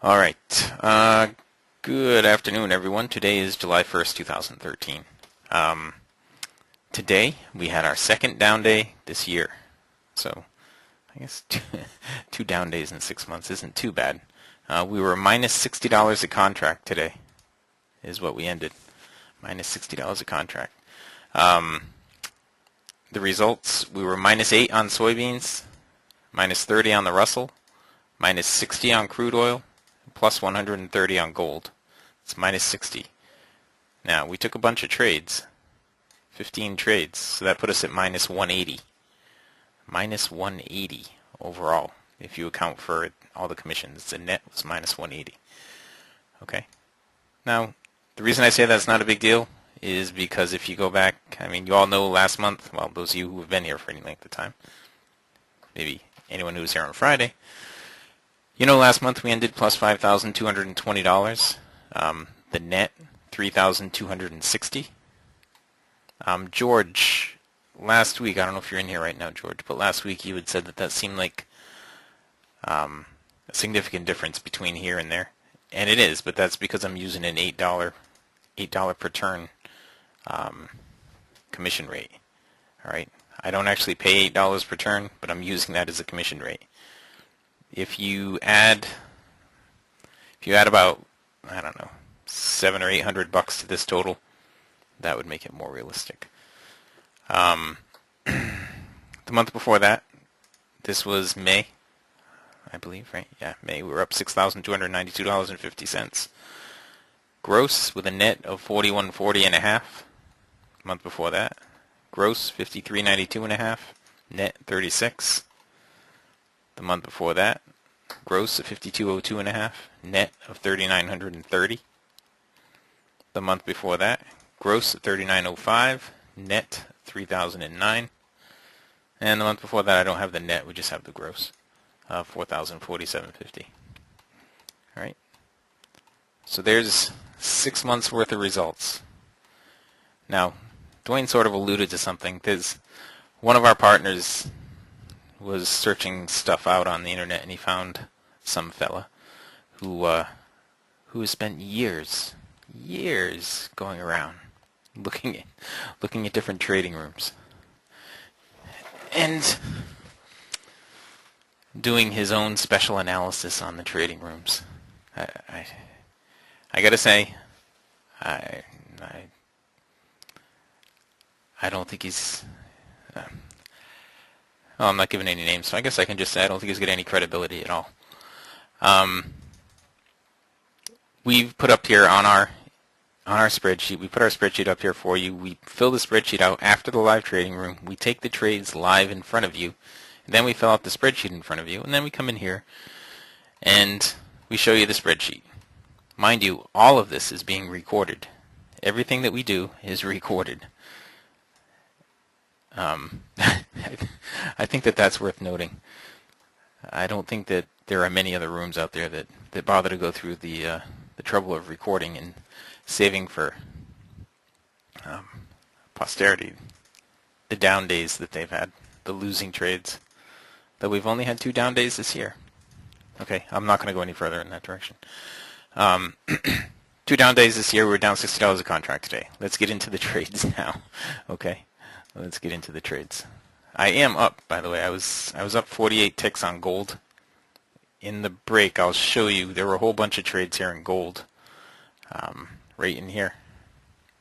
All right. Good afternoon, everyone. Today is July 1st, 2013. Today we had our second down day this year. So I guess two down days in 6 months isn't too bad. We were minus $60 a contract today is what we ended. Minus $60 a contract. The results, we were minus 8 on soybeans, minus 30 on the Russell, minus 60 on crude oil, plus 130 on gold. It's minus 60. Now, we took a bunch of trades, 15 trades, so that put us at minus 180. Minus 180 overall, if you account for all the commissions. The net was minus 180. Okay? Now, the reason I say that's not a big deal is because if you go back, I mean, you all know last month, well, those of you who have been here for any length of time, maybe anyone who was here on Friday, you know last month we ended plus $5,220. The net, $3,260. George, last week, I don't know if you're in here right now, George, but last week you had said that seemed like a significant difference between here and there. And it is, but that's because I'm using an $8 per turn commission rate. All right, I don't actually pay $8 per turn, but I'm using that as a commission rate. If you add about, I don't know, $700 or $800 to this total, that would make it more realistic. The month before that, this was May, I believe, right? Yeah, May. We were up $6,292.50. Gross with a net of $41.40.5. Month before that, gross $53.92.5. Net $36. The month before that, gross of $52.02.5. Net of $3,930. The month before that, gross of $39.05. Net $3,009. And the month before that, I don't have the net, we just have the gross. $4,047.50. All right. So there's 6 months worth of results. Now, Dwayne sort of alluded to something. There's one of our partners was searching stuff out on the internet, and he found some fella who has spent years going around looking at different trading rooms and doing his own special analysis on the trading rooms. I gotta say, I don't think he's. Well, I'm not giving any names, so I guess I can just say I don't think he's got any credibility at all. We've put up here on our spreadsheet. We put our spreadsheet up here for you. We fill the spreadsheet out after the live trading room. We take the trades live in front of you. Then we fill out the spreadsheet in front of you, and then we come in here and we show you the spreadsheet. Mind you, all of this is being recorded. Everything that we do is recorded. I think that's worth noting. I don't think that there are many other rooms out there that bother to go through the trouble of recording and saving for posterity the down days that they've had, the losing trades. Though we've only had 2 down days this year. Okay, I'm not going to go any further in that direction. 2 down days this year. We're down $60 a contract today. Let's get into the trades now. Okay, let's get into the trades. I am up, by the way. I was up 48 ticks on gold. In the break, I'll show you. There were a whole bunch of trades here in gold, right in here.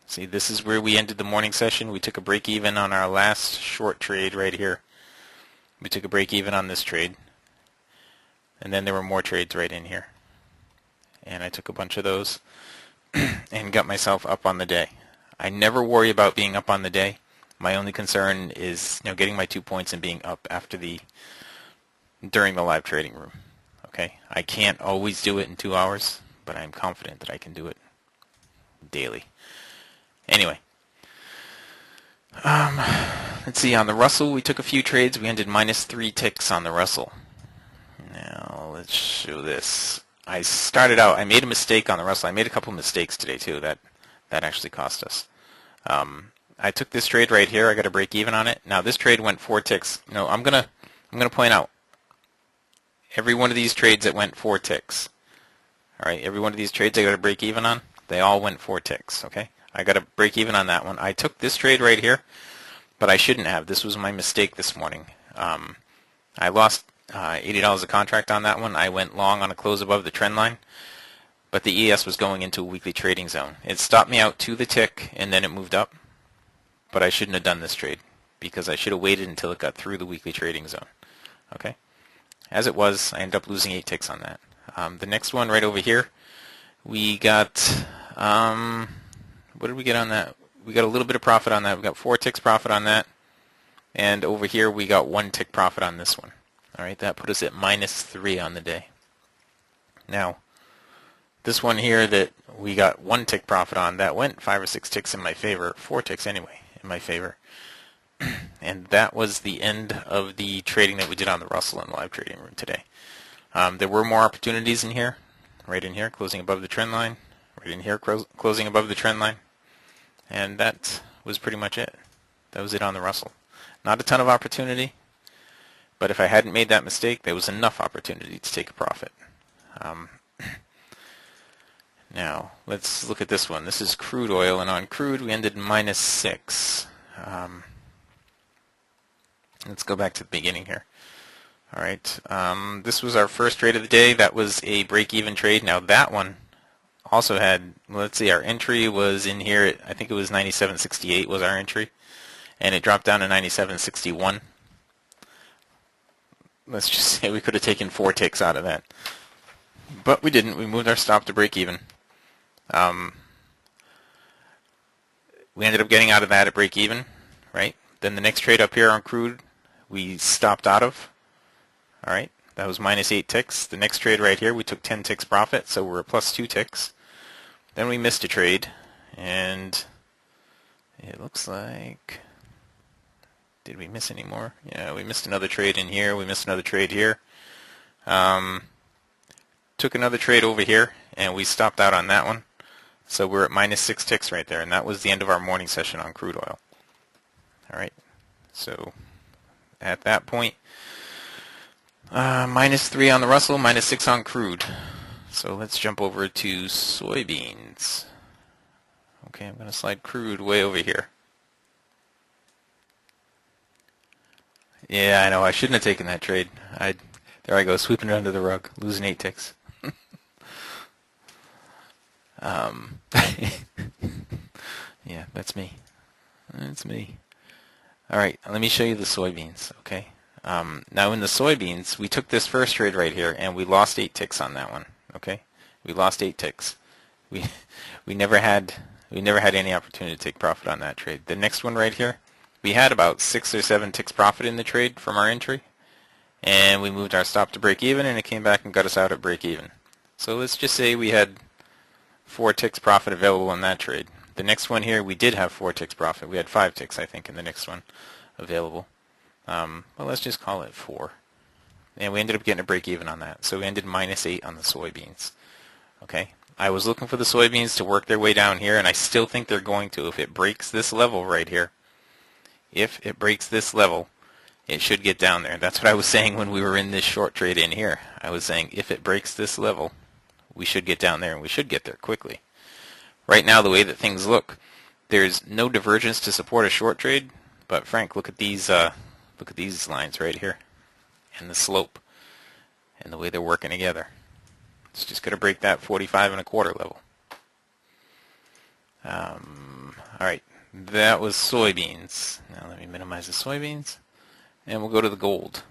See, this is where we ended the morning session. We took a break even on our last short trade right here. We took a break even on this trade. And then there were more trades right in here. And I took a bunch of those and got myself up on the day. I never worry about being up on the day. My only concern is getting my 2 points and being up during the live trading room. Okay? I can't always do it in 2 hours, but I'm confident that I can do it daily. Anyway. Let's see, on the Russell, we took a few trades. We ended minus 3 ticks on the Russell. Now, let's show this. I started out, I made a mistake on the Russell. I made a couple mistakes today, too. That actually cost us. I took this trade right here. I got a break even on it. Now, this trade went 4 ticks. No, I'm gonna point out every one of these trades that went 4 ticks. All right, every one of these trades I got to break even on. They all went 4 ticks. Okay, I got to break even on that one. I took this trade right here, but I shouldn't have. This was my mistake this morning. I lost $80 a contract on that one. I went long on a close above the trend line, but the ES was going into a weekly trading zone. It stopped me out to the tick, and then it moved up. But I shouldn't have done this trade because I should have waited until it got through the weekly trading zone. Okay. As it was, I ended up losing 8 ticks on that. The next one right over here, we got, what did we get on that? We got a little bit of profit on that. We got 4 ticks profit on that. And over here, we got 1 tick profit on this one. All right, that put us at -3 on the day. Now, this one here that we got 1 tick profit on, that went 5 or 6 ticks in my favor, 4 ticks anyway, in my favor. And that was the end of the trading that we did on the Russell and live trading room today. There were more opportunities in here, right in here, closing above the trend line, right in here, closing above the trend line, and that was pretty much it. That was it on the Russell. Not a ton of opportunity, but if I hadn't made that mistake, there was enough opportunity to take a profit. Now, let's look at this one. This is crude oil, and on crude we ended -6. Let's go back to the beginning here. All right, this was our first trade of the day. That was a break-even trade. Now that one also had, let's see, our entry was in here. I think it was 97.68 was our entry, and it dropped down to 97.61. Let's just say we could have taken 4 ticks out of that, but we didn't. We moved our stop to break even. We ended up getting out of that at break even, right? Then the next trade up here on crude, we stopped out of. All right, that was -8 ticks. The next trade right here, we took 10 ticks profit, so we're +2 ticks. Then we missed a trade, and it looks like, did we miss any more? Yeah, we missed another trade in here. We missed another trade here. Took another trade over here, and we stopped out on that one. So we're at -6 ticks right there, and that was the end of our morning session on crude oil. All right, so at that point, -3 on the Russell, -6 on crude. So let's jump over to soybeans. Okay, I'm going to slide crude way over here. Yeah, I know, I shouldn't have taken that trade. There I go, sweeping it under the rug, losing 8 ticks. Yeah, that's me. That's me. All right, let me show you the soybeans, okay? Now in the soybeans, we took this first trade right here, and we lost 8 ticks on that one, okay? We lost 8 ticks. We never had any opportunity to take profit on that trade. The next one right here, we had about 6 or 7 ticks profit in the trade from our entry, and we moved our stop to break even, and it came back and got us out at break even. So let's just say we had 4 ticks profit available in that trade. The next one here, we did have 4 ticks profit. We had 5 ticks, I think, in the next one available. Well, let's just call it 4. And we ended up getting a break even on that. So we ended -8 on the soybeans. Okay, I was looking for the soybeans to work their way down here, and I still think they're going to. If it breaks this level right here, if it breaks this level, it should get down there. That's what I was saying when we were in this short trade in here. I was saying if it breaks this level, we should get down there, and we should get there quickly. Right now, the way that things look, there's no divergence to support a short trade. But Frank, look at these lines right here, and the slope, and the way they're working together. It's just going to break that 45.25 level. All right, that was soybeans. Now let me minimize the soybeans, and we'll go to the gold.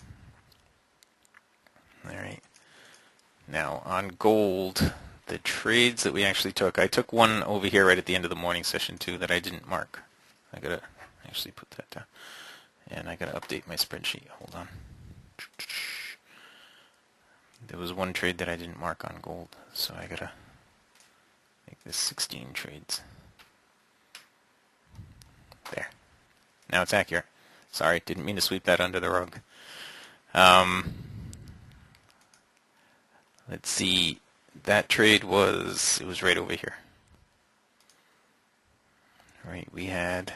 All right. Now on gold, the trades that we actually took, I took one over here right at the end of the morning session too that I didn't mark. I gotta actually put that down, and I gotta update my spreadsheet. Hold on. There was one trade that I didn't mark on gold, so I gotta make this 16 trades. There. Now it's accurate. Sorry, didn't mean to sweep that under the rug. Let's see. That trade was, it was right over here. Right, we had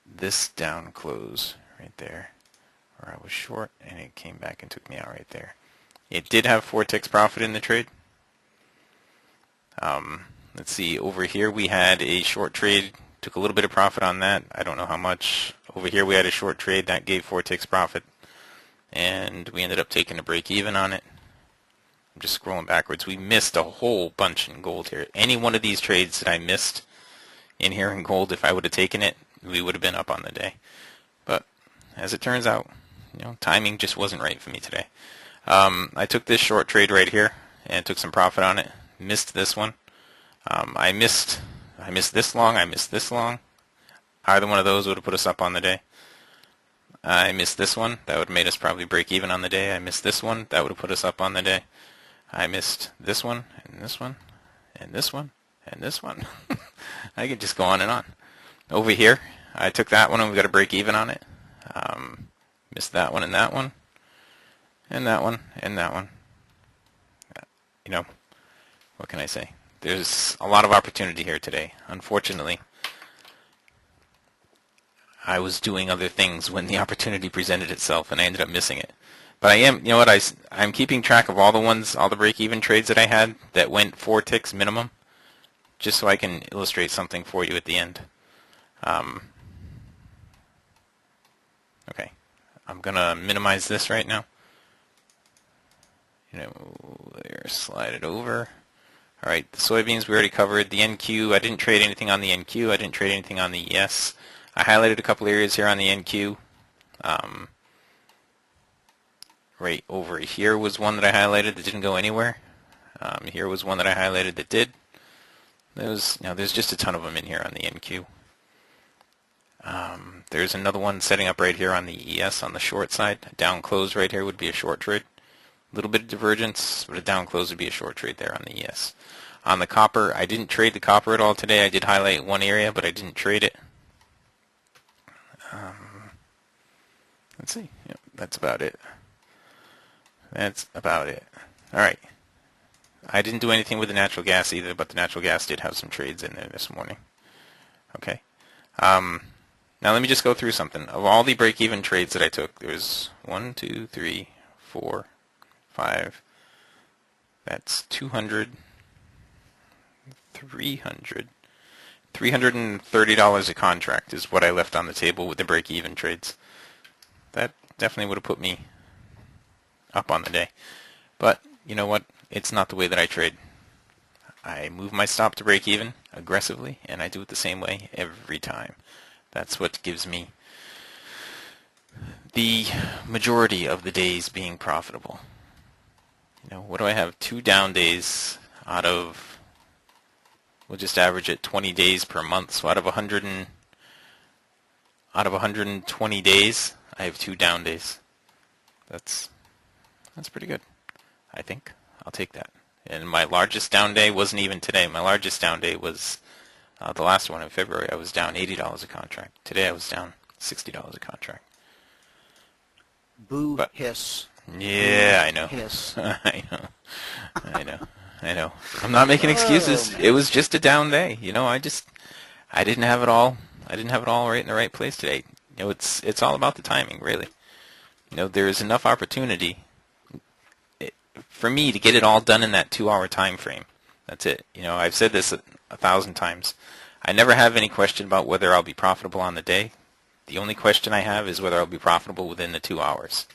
this down close right there, where I was short, and it came back and took me out right there. It did have 4 ticks profit in the trade, Let's see, over here we had a short trade, took a little bit of profit on that. I don't know how much. Over here we had a short trade that gave 4 ticks profit, and we ended up taking a break even on it. I'm just scrolling backwards. We missed a whole bunch in gold here. Any one of these trades that I missed in here in gold, if I would have taken it, we would have been up on the day. But as it turns out, timing just wasn't right for me today. I took this short trade right here and took some profit on it. Missed this one. I missed this long. I missed this long. Either one of those would have put us up on the day. I missed this one. That would have made us probably break even on the day. I missed this one. That would have put us up on the day. I missed this one, and this one, and this one, and this one. I could just go on and on. Over here, I took that one and we got a break even on it. Missed that one and that one, and that one, and that one. What can I say? There's a lot of opportunity here today. Unfortunately, I was doing other things when the opportunity presented itself, and I ended up missing it. But I am, I'm keeping track of all the break-even trades that I had that went 4 ticks minimum, just so I can illustrate something for you at the end. Okay, I'm gonna minimize this right now. There, slide it over. All right, the soybeans we already covered. The NQ, I didn't trade anything on the NQ. I didn't trade anything on the ES. I highlighted a couple areas here on the NQ. Right over here was one that I highlighted that didn't go anywhere. Here was one that I highlighted that did. There's just a ton of them in here on the NQ. There's another one setting up right here on the ES on the short side. A down close right here would be a short trade. A little bit of divergence, but a down close would be a short trade there on the ES. On the copper, I didn't trade the copper at all today. I did highlight one area, but I didn't trade it. Let's see. Yep, that's about it. That's about it. All right. I didn't do anything with the natural gas either, but the natural gas did have some trades in there this morning. Okay. Now let me just go through something. Of all the break-even trades that I took, there's 1, 2, 3, 4, 5. That's 200, 300. $330 a contract is what I left on the table with the break-even trades. That definitely would have put me up on the day. But you know what? It's not the way that I trade. I move my stop to break even aggressively, and I do it the same way every time. That's what gives me the majority of the days being profitable. What do I have? 2 down days out of, we'll just average it 20 days per month. So out of 120 days, I have 2 down days. That's pretty good, I think. I'll take that. And my largest down day wasn't even today. My largest down day was the last one in February. I was down $80 a contract. Today I was down $60 a contract. Boo, hiss. Yeah, I know. Hiss. I know. I'm not making excuses. It was just a down day. I didn't have it all. I didn't have it all right in the right place today. It's all about the timing, really. There is enough opportunity for me to get it all done in that 2-hour time frame. That's it. I've said this 1,000 times. I never have any question about whether I'll be profitable on the day. The only question I have is whether I'll be profitable within the 2 hours.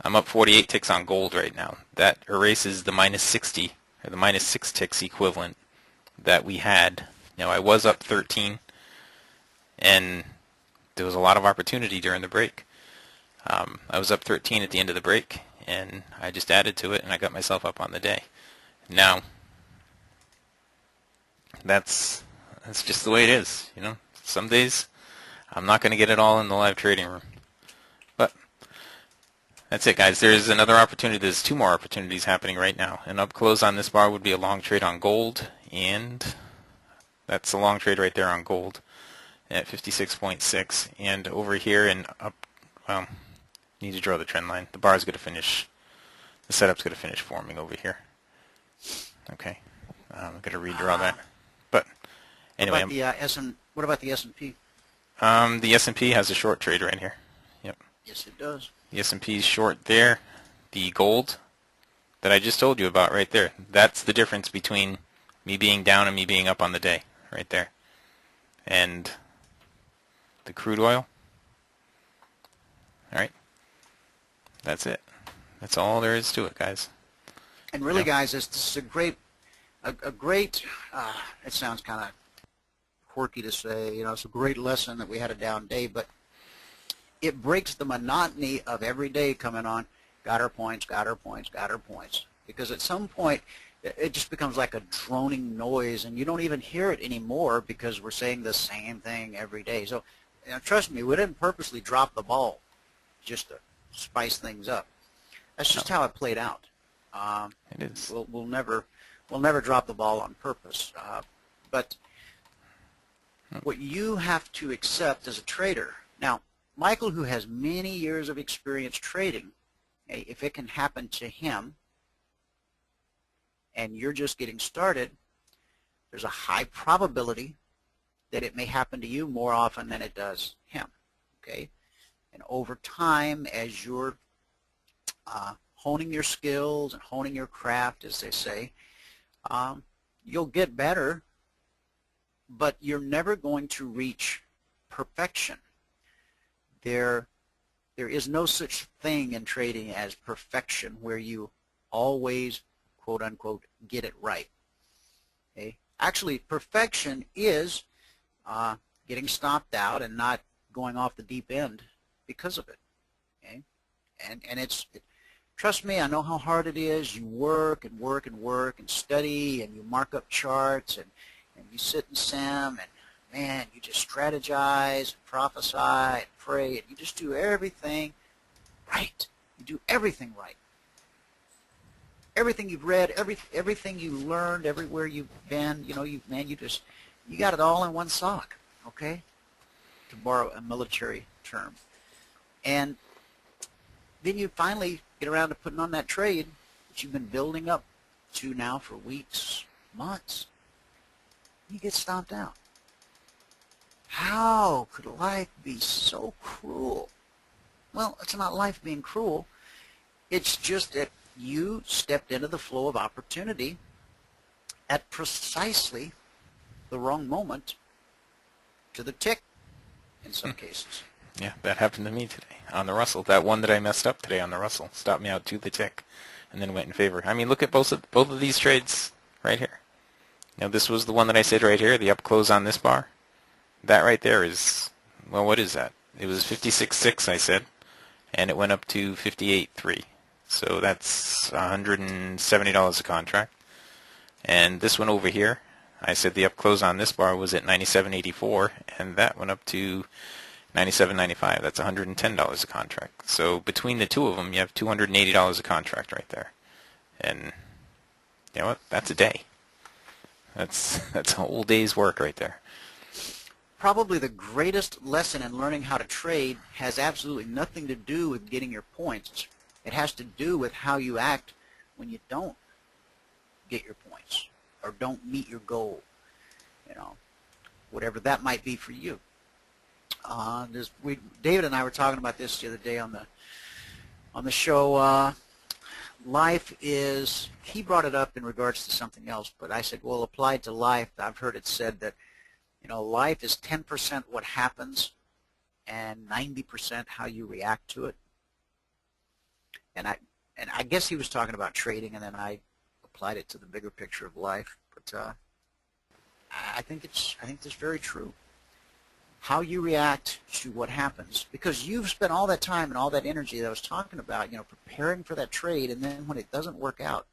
I'm up 48 ticks on gold right now. That erases the minus 60 or the minus 6 ticks equivalent that we had. I was up 13, and there was a lot of opportunity during the break. I was up 13 at the end of the break, and I just added to it, and I got myself up on the day. Now, that's just the way it is. Some days I'm not going to get it all in the live trading room. But that's it, guys. There's another opportunity. There's 2 more opportunities happening right now. And up close on this bar would be a long trade on gold, and that's a long trade right there on gold at 56.6. And over here and up, well, need to draw the trend line. The bar is going to finish, the setup's going to finish forming over here. Okay, I'm going to redraw that. But anyway, what about the S&P? The S&P has a short trade right here. Yep. Yes, it does. The S&P is short there. The gold that I just told you about right there. That's the difference between me being down and me being up on the day, right there. And the crude oil, all right, that's it. That's all there is to it, guys. And really, guys, this is a great, it sounds kind of quirky to say, it's a great lesson that we had a down day, but it breaks the monotony of every day coming on, got our points, got our points, got our points. Because at some point, it just becomes like a droning noise, and you don't even hear it anymore because we're saying the same thing every day. So, trust me, we didn't purposely drop the ball just to spice things up. That's just how it played out. It is. We'll never drop the ball on purpose. But what you have to accept as a trader, now, Michael, who has many years of experience trading, if it can happen to him and you're just getting started, there's a high probability that it may happen to you more often than it does him. Okay? And over time, as you're honing your skills and honing your craft, as they say, you'll get better, but you're never going to reach perfection. There is no such thing in trading as perfection where you always, quote unquote, get it right. Okay? Actually, perfection is getting stopped out and not going off the deep end because of it. Okay? And trust me, I know how hard it is. You work and work and work and study, and you mark up charts, and you sit and sim, and man, you just strategize and prophesy and pray, and you just do everything right. You do everything right. Everything you've read, everything you learned, everywhere you've been, you got it all in one sock, okay? To borrow a military term. And then you finally get around to putting on that trade that you've been building up to now for weeks, months. You get stomped out. How could life be so cruel? Well, it's not life being cruel. It's just that you stepped into the flow of opportunity at precisely the wrong moment to the tick in some cases. Yeah, that happened to me today on the Russell. That one that I messed up today on the Russell stopped me out to the tick and then went in favor. I mean, look at both of these trades right here. Now, this was the one that I said right here, the up close on this bar. That right there is, well, what is that? It was 56.6, I said, and it went up to 58.3. So that's $170 a contract. And this one over here, I said the up close on this bar was at 97.84, and that went up to 97.95. That's $110 a contract. So between the two of them, you have $280 a contract right there. And you know what? That's a day. That's a whole day's work right there. Probably the greatest lesson in learning how to trade has absolutely nothing to do with getting your points. It has to do with how you act when you don't get your points or don't meet your goal. Whatever that might be for you. David and I were talking about this the other day on the show. Life is, he brought it up in regards to something else, but I said, well, applied to life, I've heard it said that, life is 10% what happens and 90% how you react to it. And I guess he was talking about trading, and then I applied it to the bigger picture of life. But I think that's very true. How you react to what happens, because you've spent all that time and all that energy that I was talking about, preparing for that trade, and then when it doesn't work out,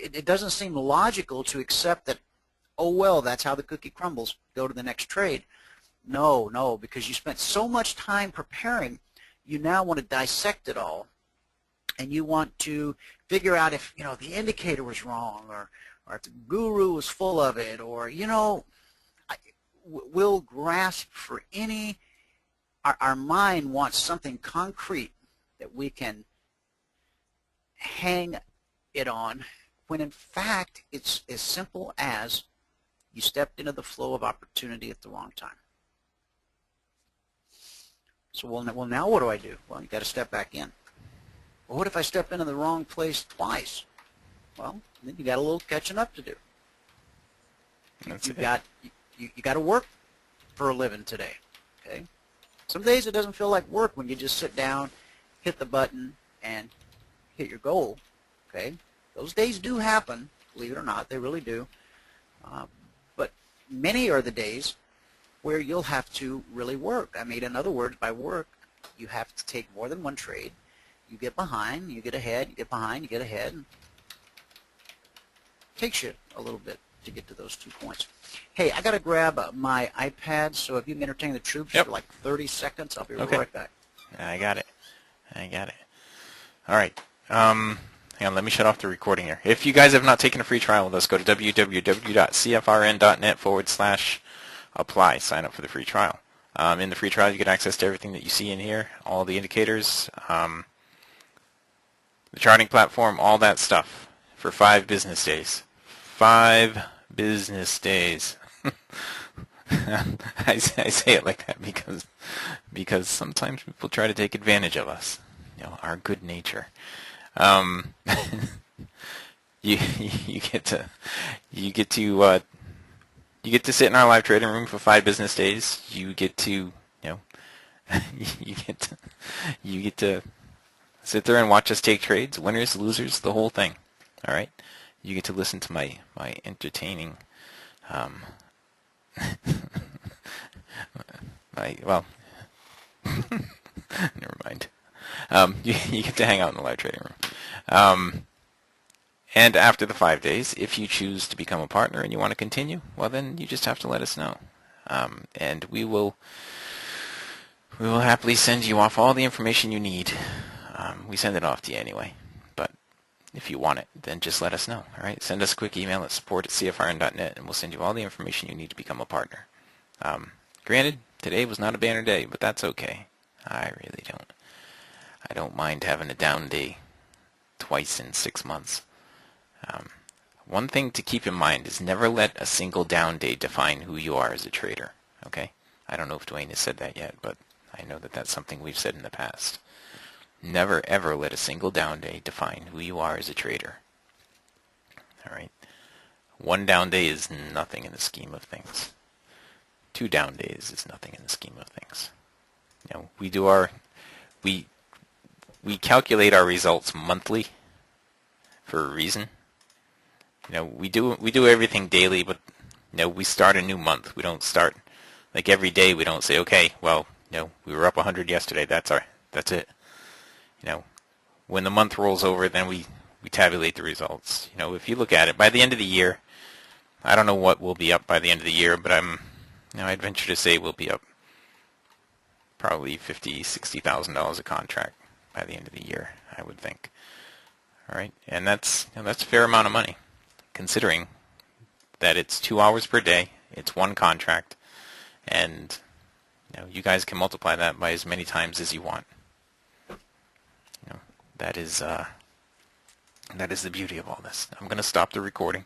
it doesn't seem logical to accept that, oh well, that's how the cookie crumbles, go to the next trade. No, because you spent so much time preparing, you now want to dissect it all, and you want to figure out if the indicator was wrong, or if the guru was full of it, or we'll grasp for any. Our mind wants something concrete that we can hang it on, when in fact it's as simple as you stepped into the flow of opportunity at the wrong time. So well now what do I do? Well, you got to step back in. Well, what if I step into the wrong place twice? Well, then you got a little catching up to do. That's You it. got to work for a living today. Okay. Some days it doesn't feel like work when you just sit down, hit the button, and hit your goal. Okay. Those days do happen, believe it or not, they really do. But many are the days where you'll have to really work. I mean, in other words, by work, you have to take more than one trade. You get behind, you get ahead, you get behind, you get ahead. It takes you a little bit to get to those 2 points. Hey, I got to grab my iPad, so if you can entertain the troops for like 30 seconds, I'll be right back. I got it. All right. Hang on, let me shut off the recording here. If you guys have not taken a free trial with us, go to www.cfrn.net/apply. Sign up for the free trial. In the free trial, you get access to everything that you see in here, all the indicators, the charting platform, all that stuff for 5 business days. 5 business days. I say it like that because sometimes people try to take advantage of us, our good nature. You get to sit in our live trading room for 5 business days. You get to you get to sit there and watch us take trades, winners, losers, the whole thing. All right. You get to listen to my entertaining, never mind. You get to hang out in the live trading room. And after the 5 days, if you choose to become a partner and you want to continue, well, then you just have to let us know, and we will happily send you off all the information you need. We send it off to you anyway, but if you want it, then just let us know. All right, send us a quick email at support@cfrn.net, and we'll send you all the information you need to become a partner. Granted, today was not a banner day, but that's okay. I don't mind having a down day twice in 6 months. One thing to keep in mind is never let a single down day define who you are as a trader. Okay? I don't know if Dwayne has said that yet, but I know that that's something we've said in the past. Never ever let a single down day define who you are as a trader. All right? 1 down day is nothing in the scheme of things. 2 down days is nothing in the scheme of things. We calculate our results monthly for a reason. We do everything daily, but we start a new month. We don't start like every day. We don't say, okay, well, we were up 100 yesterday. That's it. When the month rolls over, then we tabulate the results. If you look at it by the end of the year, I don't know what we'll be up by the end of the year, but I'd venture to say we'll be up probably $50,000-$60,000 a contract by the end of the year, I would think. All right, and that's a fair amount of money, considering that it's 2 hours per day, it's 1 contract, and you guys can multiply that by as many times as you want. That is the beauty of all this. I'm going to stop the recording.